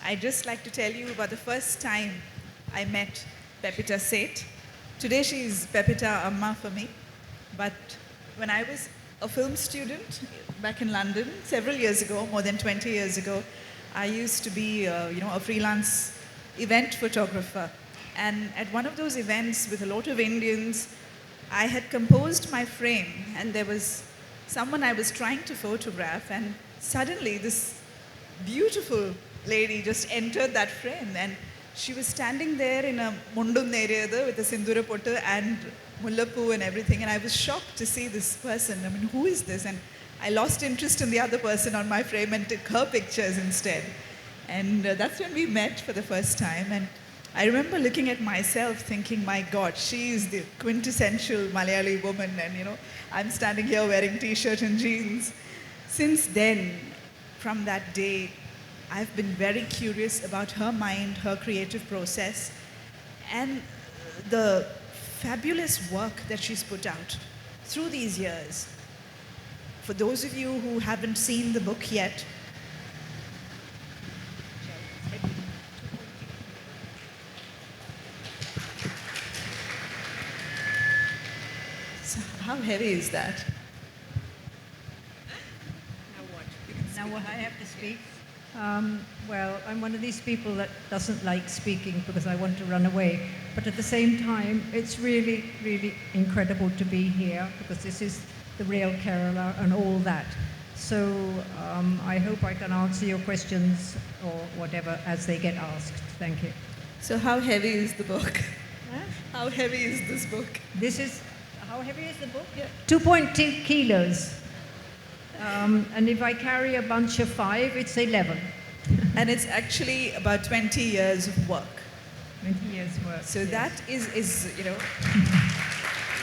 I'd just like to tell you about the first time I met Pepita Seth. Today she's Pepita Amma for me. But when I was a film student back in London several years ago, more than 20 years ago, I used to be a freelance event photographer. And at one of those events with a lot of Indians, I had composed my frame, and there was someone I was trying to photograph, and suddenly this beautiful lady just entered that frame, and she was standing there in a mundum neriyadu with a sindura pottu and mullapoo and everything, and I was shocked to see this person. I mean, who is this? And I lost interest in the other person on my frame and took her pictures instead. And that's when we met for the first time. And I remember looking at myself thinking, my God, she is the quintessential Malayali woman, and I'm standing here wearing t-shirt and jeans. Since then, from that day, I've been very curious about her mind, her creative process, and the fabulous work that she's put out through these years. For those of you who haven't seen the book yet, so how heavy is that? Now what? Now what I have to speak? Well, I'm one of these people that doesn't like speaking because I want to run away. But at the same time, it's really, really incredible to be here because this is the real Kerala and all that. So I hope I can answer your questions or whatever as they get asked. Thank you. So how heavy is the book? Huh? How heavy is this book? How heavy is the book? Yeah. 2.2 kilos. And if I carry a bunch of 5, it's 11. And it's actually about 20 years of work. 20 years work. So yes. that is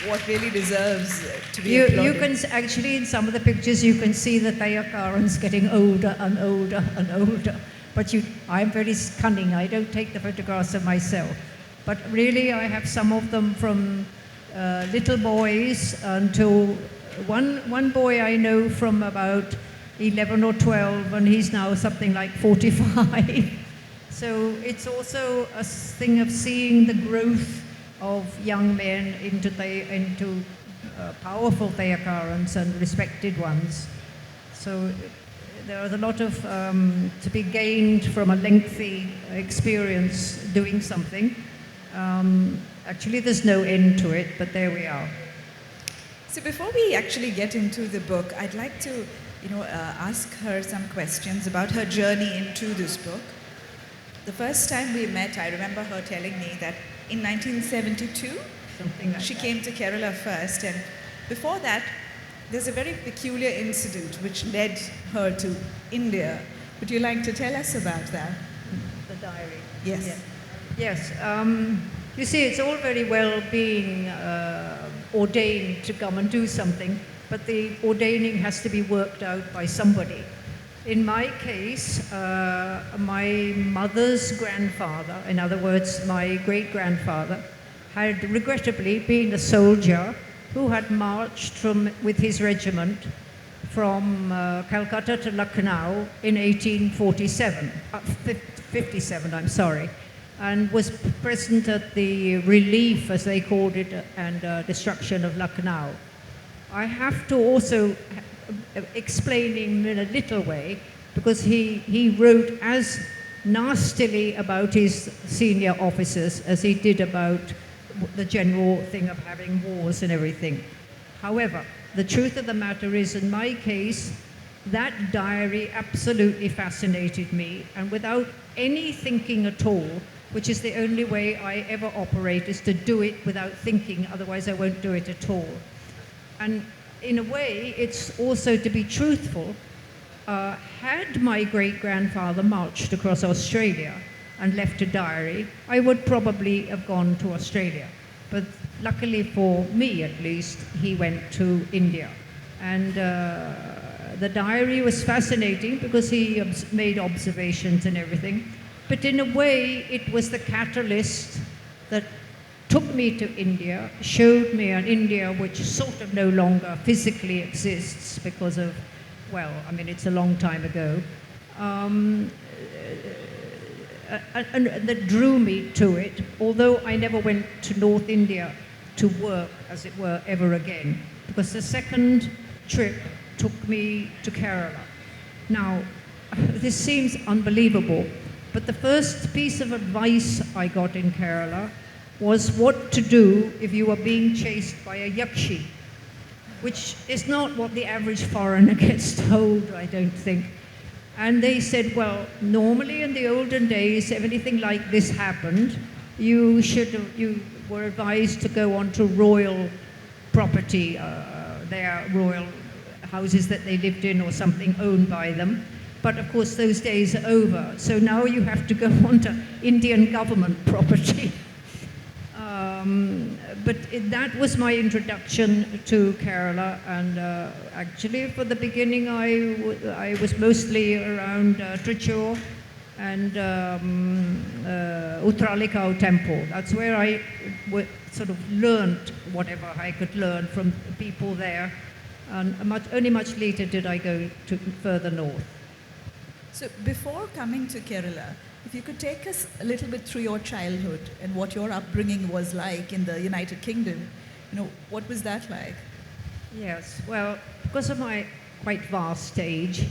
what really deserves to be You applauded. can actually, in some of the pictures, you can see the Thayyakarans getting older and older and older. But I'm very cunning. I don't take the photographs of myself. But really, I have some of them from little boys until one boy I know from about 11 or 12, and he's now something like 45. So it's also a thing of seeing the growth of young men into powerful Thayyakarans and respected ones. So there is a lot of to be gained from a lengthy experience doing something. Actually, there's no end to it, but there we are. So before we actually get into the book, I'd like to ask her some questions about her journey into this book. The first time we met, I remember her telling me that in 1972, she came to Kerala first, and before that, there's a very peculiar incident which led her to India. Would you like to tell us about that? The diary. Yes. Yes. You see, it's all very well being ordained to come and do something, but the ordaining has to be worked out by somebody. In my case, my mother's grandfather, in other words, my great-grandfather, had regrettably been a soldier who had marched with his regiment from Calcutta to Lucknow in 1847, 57, I'm sorry, and was present at the relief, as they called it, and destruction of Lucknow. I have to also explain him in a little way, because he wrote as nastily about his senior officers as he did about the general thing of having wars and everything. However, the truth of the matter is, in my case, that diary absolutely fascinated me, and without any thinking at all, which is the only way I ever operate, is to do it without thinking, otherwise I won't do it at all. And in a way, it's also to be truthful. Had my great-grandfather marched across Australia and left a diary, I would probably have gone to Australia. But luckily for me, at least, he went to India. And the diary was fascinating because he made observations and everything. But in a way, it was the catalyst that took me to India, showed me an India which sort of no longer physically exists because of, well, I mean, it's a long time ago. and that drew me to it, although I never went to North India to work, as it were, ever again, because the second trip took me to Kerala. Now, this seems unbelievable, but the first piece of advice I got in Kerala was what to do if you were being chased by a yakshi, which is not what the average foreigner gets told, I don't think. And they said, well, normally in the olden days, if anything like this happened, you were advised to go on to royal property, their royal houses that they lived in or something owned by them. But of course, those days are over. So now you have to go on to Indian government property. That was my introduction to Kerala, and actually for the beginning I was mostly around Trichy and Utralikau temple. That's where I sort of learned whatever I could learn from people there, and only much later did I go to further north. So before coming to Kerala, if you could take us a little bit through your childhood and what your upbringing was like in the United Kingdom, what was that like? Yes, well, because of my quite vast age,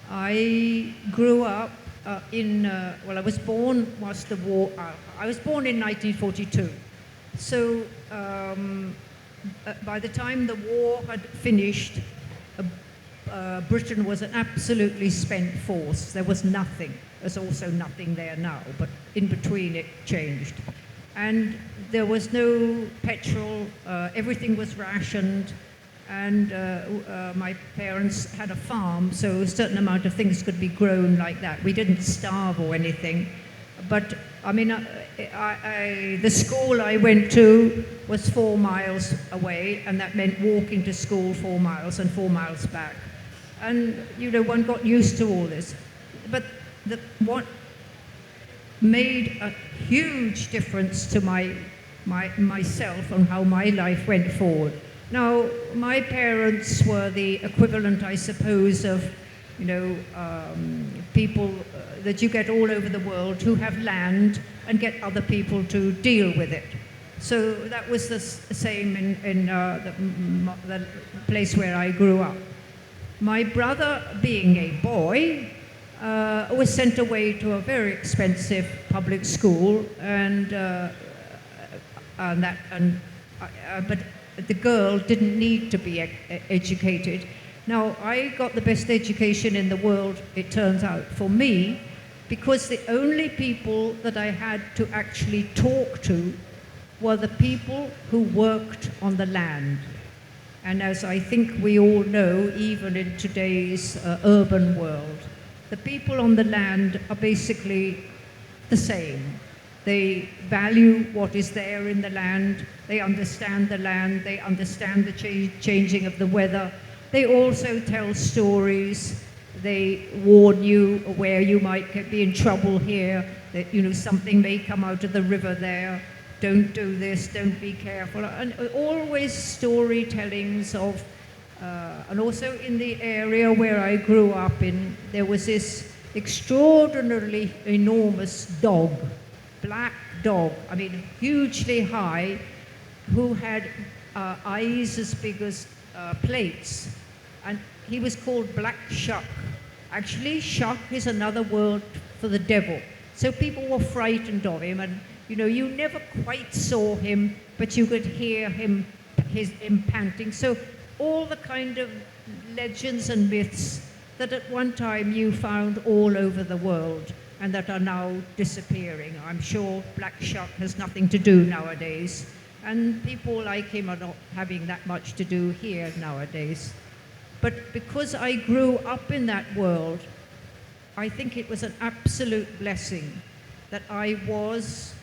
I grew up I was born whilst the war, I was born in 1942. So by the time the war had finished, Britain was an absolutely spent force. There was nothing. There's also nothing there now, but in between it changed. And there was no petrol, everything was rationed, and my parents had a farm, so a certain amount of things could be grown like that. We didn't starve or anything, but I mean, the school I went to was 4 miles away, and that meant walking to school 4 miles and 4 miles back. And, one got used to all this. But what made a huge difference to myself and how my life went forward. Now, my parents were the equivalent, I suppose, of, people that you get all over the world who have land and get other people to deal with it. So that was the same in the place where I grew up. My brother, being a boy, was sent away to a very expensive public school, but the girl didn't need to be educated. Now, I got the best education in the world, it turns out, for me, because the only people that I had to actually talk to were the people who worked on the land. And as I think we all know, even in today's urban world, the people on the land are basically the same. They value what is there in the land, they understand the land, they understand the changing of the weather. They also tell stories, they warn you where you might be in trouble here, that something may come out of the river there. Don't do this, don't be careful. And always storytellings of, and also in the area where I grew up in, there was this extraordinarily enormous dog, black dog, I mean hugely high, who had eyes as big as plates. And he was called Black Shuck. Actually, Shuck is another word for the devil. So people were frightened of him, and you never quite saw him, but you could hear him panting. So all the kind of legends and myths that at one time you found all over the world and that are now disappearing. I'm sure Black Shuck has nothing to do nowadays, and people like him are not having that much to do here nowadays. But because I grew up in that world, I think it was an absolute blessing that I was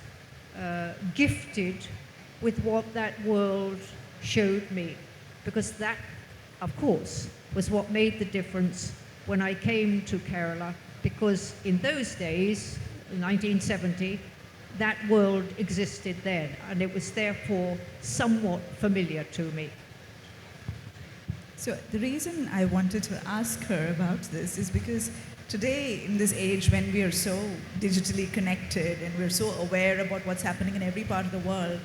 gifted with what that world showed me, because that, of course, was what made the difference when I came to Kerala, because in those days, in 1970, that world existed then, and it was therefore somewhat familiar to me. So the reason I wanted to ask her about this is because today, in this age when we are so digitally connected and we're so aware about what's happening in every part of the world,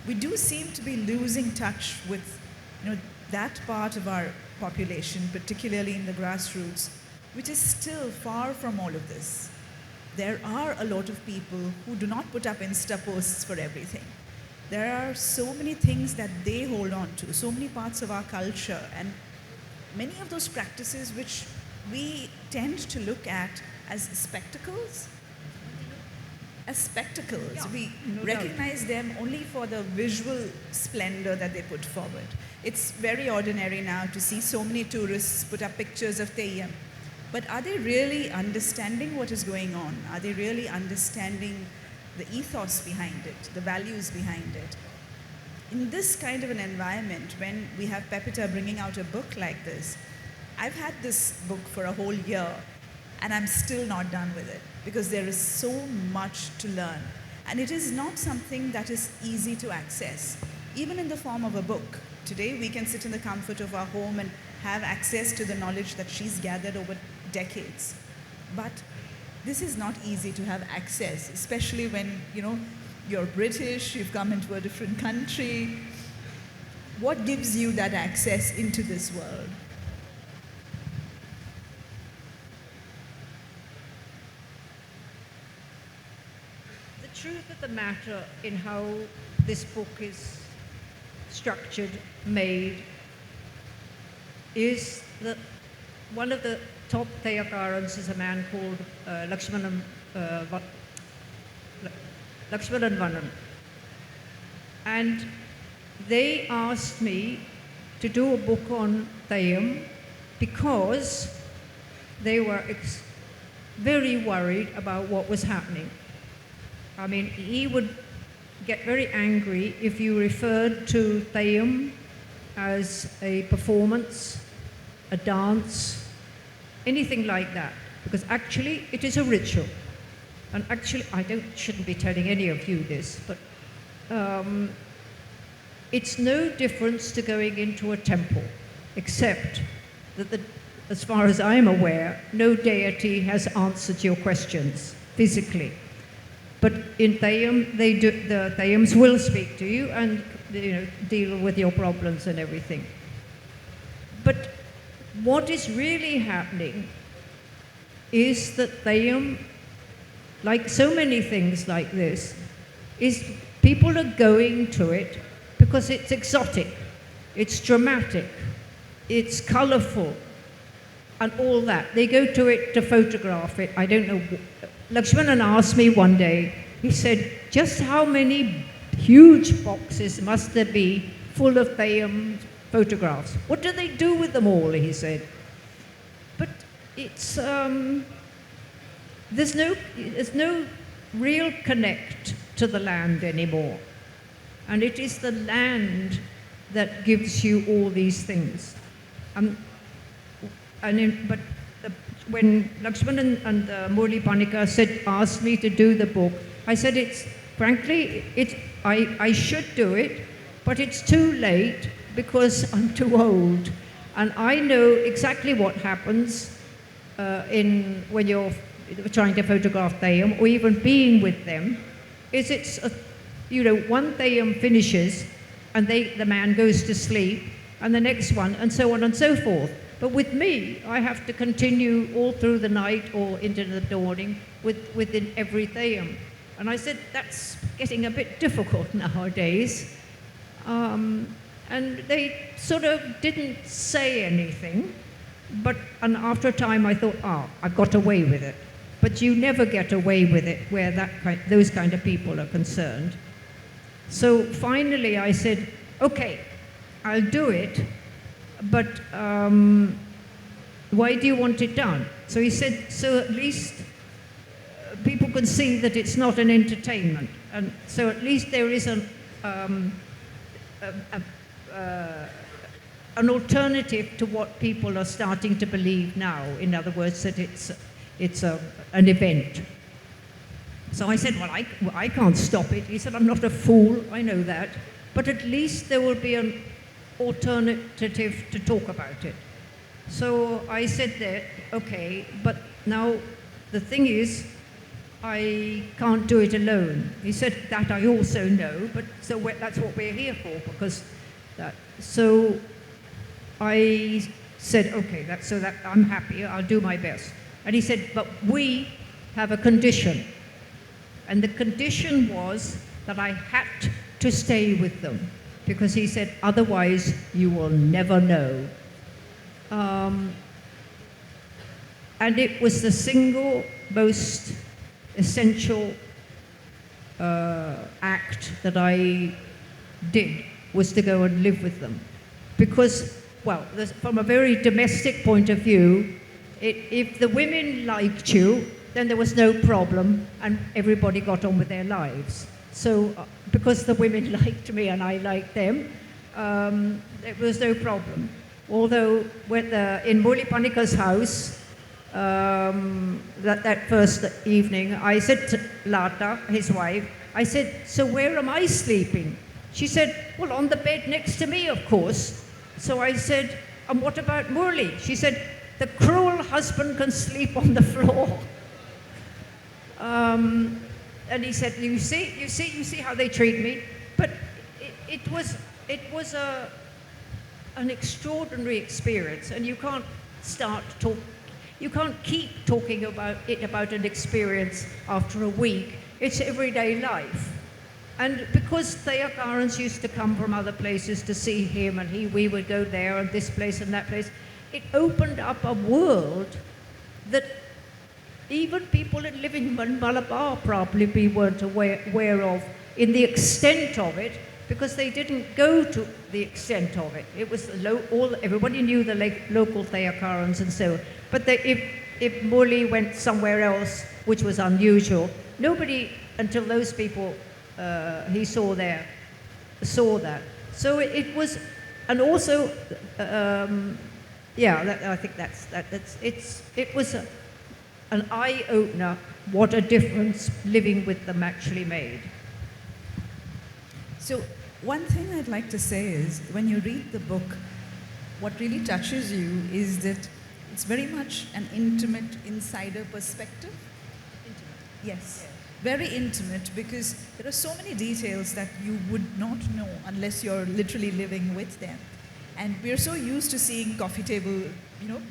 we do seem to be losing touch with, that part of our population, particularly in the grassroots, which is still far from all of this. There are a lot of people who do not put up Insta posts for everything. There are so many things that they hold on to, so many parts of our culture, and many of those practices which we tend to look at as spectacles. Yeah, We no recognize them only for the visual splendor that they put forward. It's very ordinary now to see so many tourists put up pictures of Theyyam. But are they really understanding what is going on? Are they really understanding the ethos behind it, the values behind it? In this kind of an environment, when we have Pepita bringing out a book like this, I've had this book for a whole year, and I'm still not done with it because there is so much to learn. And it is not something that is easy to access, even in the form of a book. Today, we can sit in the comfort of our home and have access to the knowledge that she's gathered over decades. But this is not easy to have access, especially when, you're British, you've come into a different country. What gives you that access into this world? The truth of the matter in how this book is structured, made, is that one of the top Theyakarans is a man called Lakshmanan Vanan. And they asked me to do a book on Theyyam because they were very worried about what was happening. I mean, he would get very angry if you referred to Theyyam as a performance, a dance, anything like that, because actually it is a ritual. And actually, shouldn't be telling any of you this, but it's no difference to going into a temple, except that, as far as I'm aware, no deity has answered your questions physically. But in Theyyam, the Thayyams will speak to you and deal with your problems and everything. But what is really happening is that Theyyam, like so many things like this, is people are going to it because it's exotic, it's dramatic, it's colorful, and all that. They go to it to photograph it. I don't know. Lakshmanan asked me one day, he said, just how many huge boxes must there be full of Theyyam photographs? What do they do with them all, he said. But it's, there's no real connect to the land anymore. And it is the land that gives you all these things. When Lakshmanan and Murli Panika asked me to do the book, I said, I should do it, but it's too late because I'm too old. And I know exactly what happens when you're trying to photograph Theyyam, or even being with them, is one Theyyam finishes and the man goes to sleep, and the next one, and so on and so forth. But with me, I have to continue all through the night or into the dawning within every Theyyam. And I said, that's getting a bit difficult nowadays. And they sort of didn't say anything, and after a time I thought, I've got away with it. But you never get away with it where those kind of people are concerned. So finally I said, okay, I'll do it, but why do you want it done? So he said, so at least people can see that it's not an entertainment. And so at least there is an alternative to what people are starting to believe now. In other words, that it's an event. So I said, well, I can't stop it. He said, I'm not a fool, I know that. But at least there will be an alternative to talk about it. So I said that, okay, but now the thing is, I can't do it alone. He said, that I also know, but so that's what we're here for, because that. So I said, okay, so that I'm happy, I'll do my best. And he said, but we have a condition. And the condition was that I had to stay with them, because he said, otherwise you will never know. And it was the single most essential act that I did, was to go and live with them. Because, well, from a very domestic point of view, if the women liked you, then there was no problem, and everybody got on with their lives. So, because the women liked me and I liked them, there was no problem. Although, in Murli Panika's house, that first evening, I said to Lata, his wife, I said, so where am I sleeping? She said, well, on the bed next to me, of course. So I said, and what about Murli? She said, the cruel husband can sleep on the floor. And he said, you see how they treat me? But it was an extraordinary experience, and you can't you can't keep talking about an experience after a week. It's everyday life. And because Theyakarans used to come from other places to see him, and we would go there and this place and that place, it opened up a world that even people living in Malabar probably weren't aware of, in the extent of it, because they didn't go to the extent of it. It was everybody knew the local Theyakarans and so on. But if Murli went somewhere else, which was unusual, nobody, until those people he saw there, saw that. So it was, and also, I think it was an eye-opener what a difference living with them actually made. So one thing I'd like to say is, when you read the book, what really touches you is that it's very much an intimate insider perspective. Intimate. Yes. Very intimate, because there are so many details that you would not know unless you're literally living with them. And we're so used to seeing coffee table,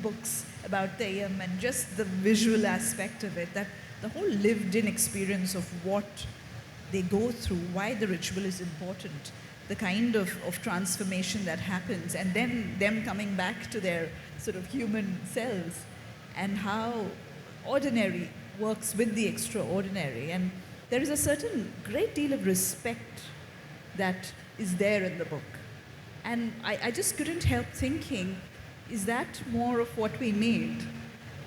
books about Theyyam and just the visual aspect of it, that the whole lived-in experience of what they go through, why the ritual is important, the kind of transformation that happens, and then them coming back to their sort of human selves, and how ordinary works with the extraordinary. And there is a certain great deal of respect that is there in the book. And I just couldn't help thinking, is that more of what we need?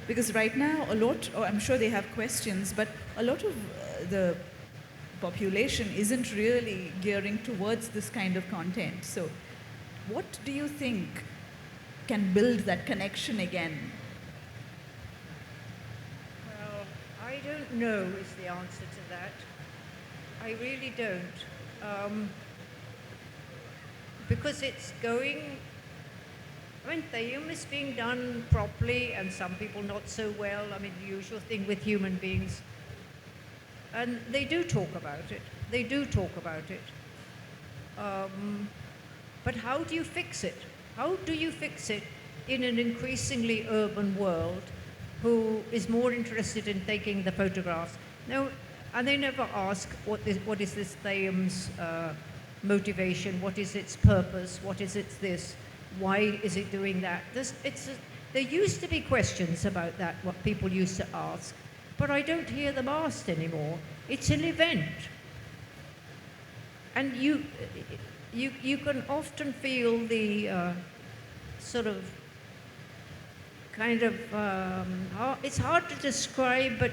Because right now, I'm sure they have questions, but a lot of the population isn't really gearing towards this kind of content. So what do you think can build that connection again? Well, I don't know is the answer to that. I really don't. Because it's going, Theyyam is being done properly, and some people not so well. The usual thing with human beings. And they do talk about it. But how do you fix it? How do you fix it in an increasingly urban world who is more interested in taking the photographs? No, and they never ask, what is this Theyyam's motivation? What is its purpose? What is its this? Why is it doing that? There used to be questions about that, what people used to ask, but I don't hear them asked anymore. It's an event. And you can often feel the sort of kind of, it's hard to describe, but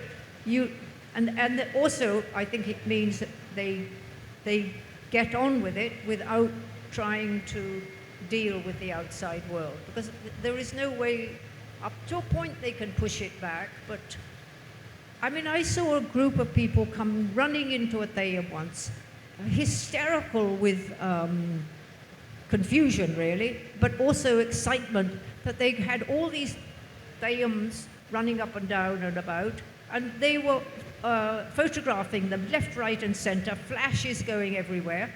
and also I think it means that they get on with it without trying to deal with the outside world, because there is no way, up to a point they can push it back, but I saw a group of people come running into a Theyyam once, hysterical with confusion really, but also excitement that they had all these Theyyams running up and down and about, and they were photographing them left, right, and center, flashes going everywhere.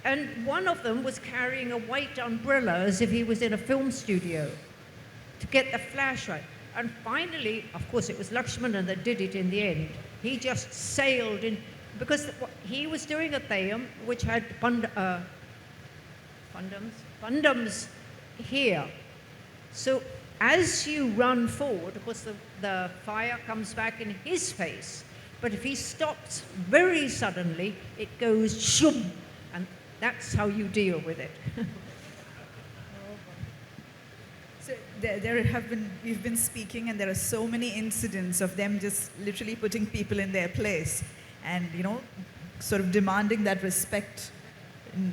And one of them was carrying a white umbrella as if he was in a film studio to get the flash right. And finally, of course, it was Lakshmana that did it in the end. He just sailed in, because he was doing a Theyyam which had Pandams here. So as you run forward, of course, the fire comes back in his face. But if he stops very suddenly, it goes shum, and that's how you deal with it. So we've been speaking, and there are so many incidents of them just literally putting people in their place and, sort of demanding that respect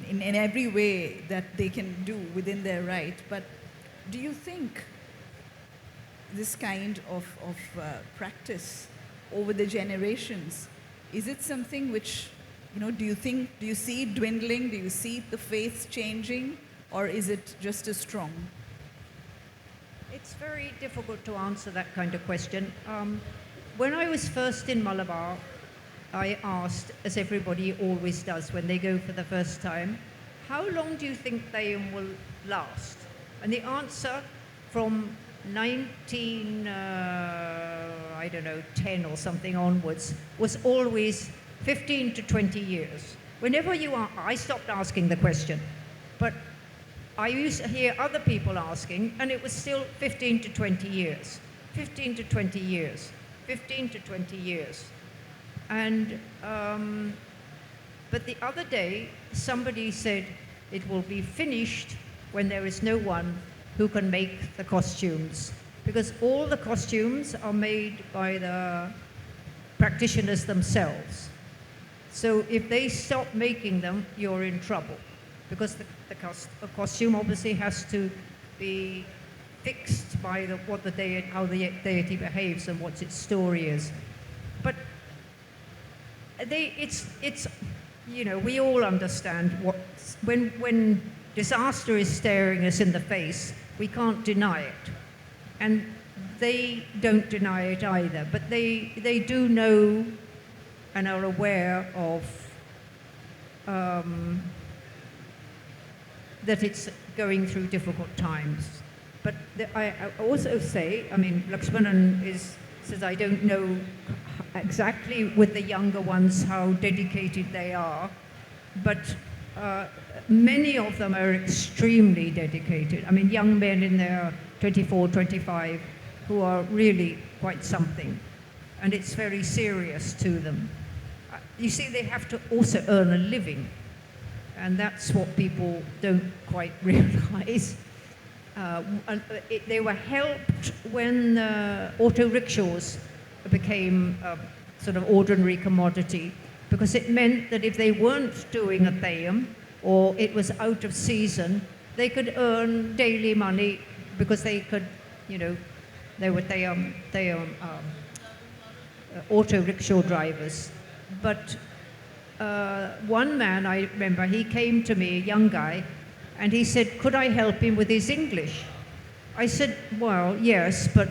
in every way that they can do within their right. But do you think this kind of practice over the generations, is it something which, do you see it dwindling? Do you see the faith changing? Or is it just as strong? It's very difficult to answer that kind of question. When I was first in Malabar, I asked, as everybody always does when they go for the first time, how long do you think Theyyam will last? And the answer from 10 or something onwards was always 15 to 20 years. Whenever I stopped asking the question, but I used to hear other people asking, and it was still 15 to 20 years, 15 to 20 years, 15 to 20 years. And, but the other day, somebody said it will be finished when there is no one who can make the costumes, because all the costumes are made by the practitioners themselves. So if they stop making them, you're in trouble, because the costume obviously has to be fixed by how the deity behaves and what its story is. But we all understand when disaster is staring us in the face, we can't deny it. And they don't deny it either, but they do know and are aware of that it's going through difficult times. But I also say, Lakshmanan says, I don't know exactly with the younger ones how dedicated they are, but many of them are extremely dedicated. Young men in their 24, 25 who are really quite something, and it's very serious to them. You see, they have to also earn a living, and that's what people don't quite realize. They were helped when auto rickshaws became a sort of ordinary commodity, because it meant that if they weren't doing a Theyyam or it was out of season, they could earn daily money, because they could, they were auto rickshaw drivers. But one man, I remember, he came to me, a young guy, and he said, could I help him with his English? I said, well, yes, but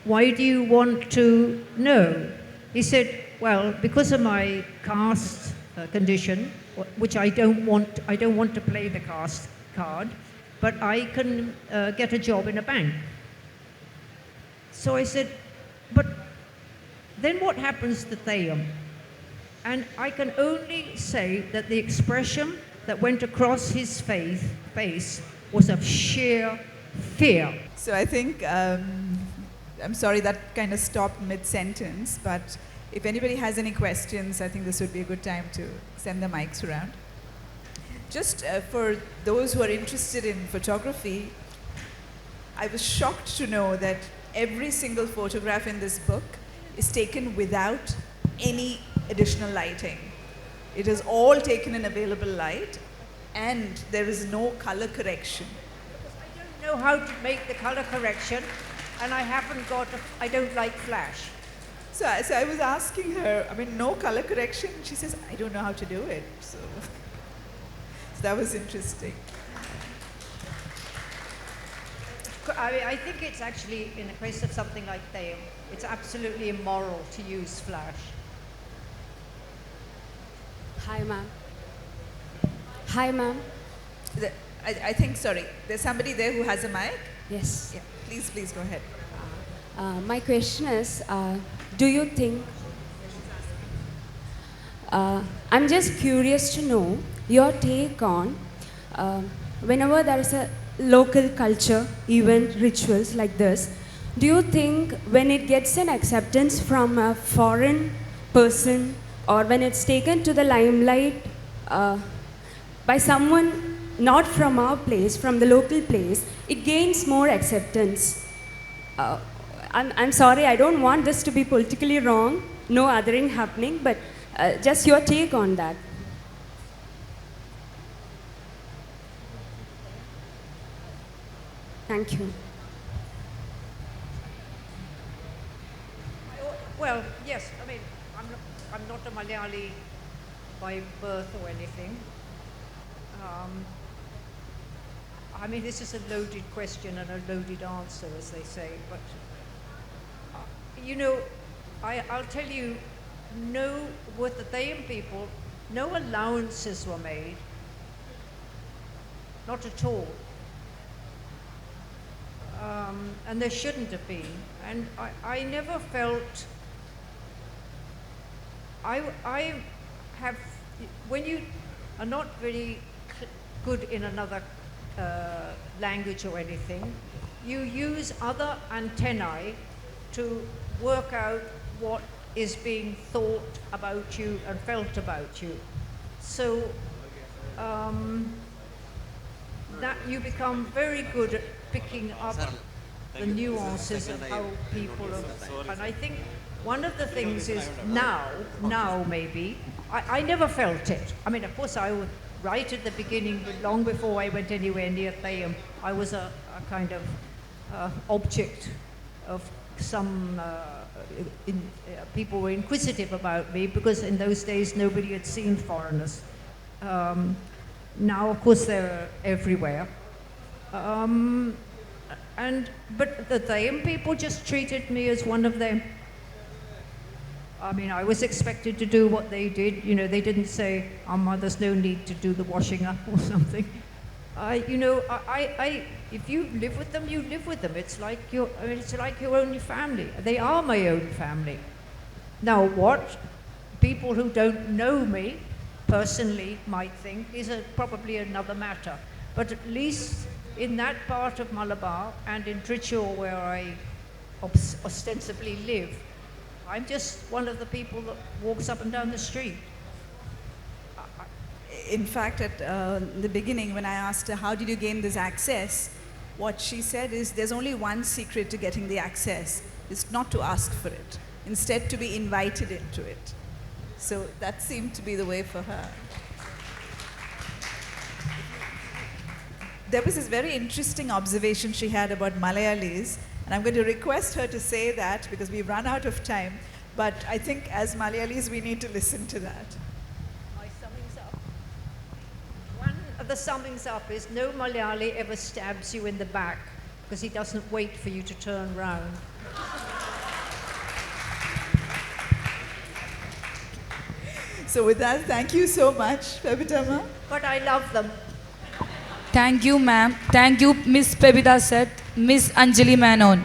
why do you want to know? He said, well, because of my caste condition, which I don't want to play the caste card, but I can get a job in a bank. So I said, but then what happens to Theyyam? And I can only say that the expression that went across his face was of sheer fear. So I think, I'm sorry that kind of stopped mid-sentence, but if anybody has any questions, I think this would be a good time to send the mics around. Just for those who are interested in photography, I was shocked to know that every single photograph in this book is taken without any additional lighting. It is all taken in available light, and there is no color correction. Because I don't know how to make the color correction, and I don't like flash. So I was asking her, no color correction? She says, I don't know how to do it. So that was interesting. I think it's actually, in the case of something like Theyyam, it's absolutely immoral to use flash. Hi, ma'am. Hi, ma'am. I think, sorry, there's somebody there who has a mic. Yes. Yeah, please go ahead. My question is, do you think... I'm just curious to know your take on whenever there is a local culture, event, rituals like this, do you think when it gets an acceptance from a foreign person or when it's taken to the limelight by someone not from our place, from the local place, it gains more acceptance? I'm sorry, I don't want this to be politically wrong, no othering happening, but just your take on that. Thank you. Well, yes, I mean, I'm not a Malayali by birth or anything. I mean, this is a loaded question and a loaded answer, as they say, but, you know, I'll tell you, no, with the Theyyam people, no allowances were made. Not at all. And there shouldn't have been. And I never felt, I have, when you are not very good in another language or anything, you use other antennae to work out what is being thought about you and felt about you. So that you become very good at picking up the nuances of how people are. And I think one of the things is now maybe, I never felt it. I mean, of course, I was right at the beginning, but long before I went anywhere near Theyyam, I was a kind of object of some, people were inquisitive about me because in those days nobody had seen foreigners. Now, of course, they're everywhere. But the Theyyam people just treated me as one of them. I mean, I was expected to do what they did. You know, they didn't say, there's no need to do the washing up or something. If you live with them, you live with them. It's like it's like your own family. They are my own family. Now, what people who don't know me personally might think is probably another matter. But at least in that part of Malabar and in Trichy, where I ostensibly live, I'm just one of the people that walks up and down the street. In fact, at the beginning, when I asked her, how did you gain this access? What she said is, there's only one secret to getting the access. It's not to ask for it. Instead, to be invited into it. So that seemed to be the way for her. There was this very interesting observation she had about Malayalis, and I'm going to request her to say that because we've run out of time, but I think as Malayalis we need to listen to that. My summings up. One of the summings up is no Malayali ever stabs you in the back because he doesn't wait for you to turn round. So with that, thank you so much, Pepita Ma. But I love them. Thank you, ma'am. Thank you, Miss Pepita Seth, Miss Anjali Menon.